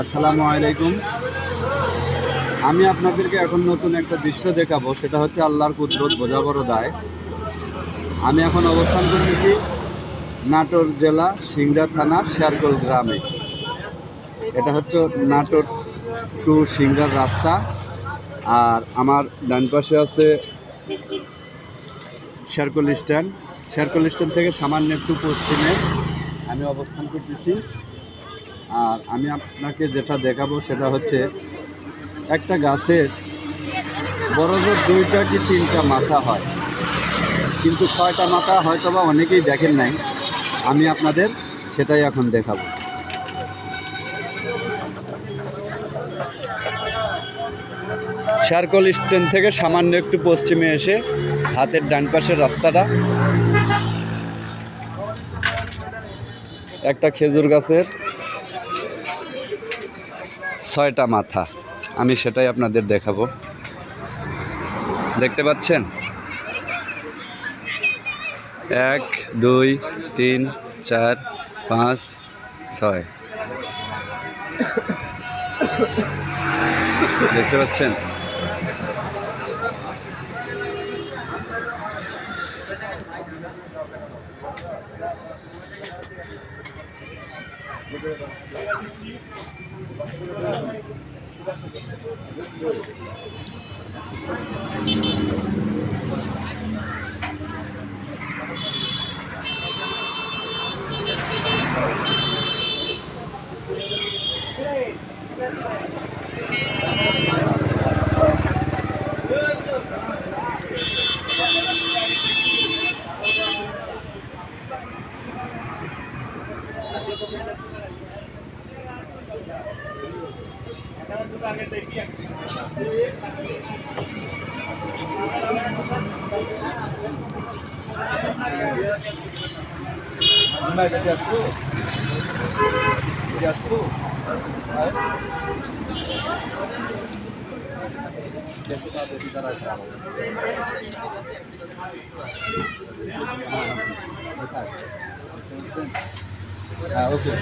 আসসালামু আলাইকুম। আমি আপনাদেরকে এখন নতুন একটা দৃশ্য দেখাবো, সেটা হচ্ছে আল্লাহর কুদরত বোঝা বড় দায়। আমি এখন অবস্থান করতেছি নাটোর জেলা সিংড়া থানা শেরকোল গ্রামে। এটা হচ্ছে নাটোর টু সিংড়ার রাস্তা, আর আমার ডান পাশে আছে শেরকোল স্ট্যান্ড। শেরকোল স্ট্যান্ড থেকে সামান্য একটু পশ্চিমে আমি অবস্থান করতেছি। আর আমি আপনাকে যেটা দেখাবো সেটা হচ্ছে একটা গাছের বড় জোর 2টা কি 3টা মাথা হয়, কিন্তু 6টা মাথা হয়তো বা অনেকেই দেখেন নাই। আমি আপনাদের সেটাই এখন দেখাবো। শেরকোল স্ট্যান্ড থেকে সামান্য একটু পশ্চিমে এসে হাতের ডান পাশের রাস্তাটা একটা খেজুর গাছের 6টা মাথা, আমি সেটাই আপনাদের দেখাবো। দেখতে পাচ্ছেন 1 2 3 4 5 6 দেখতে পাচ্ছেন। ওকে।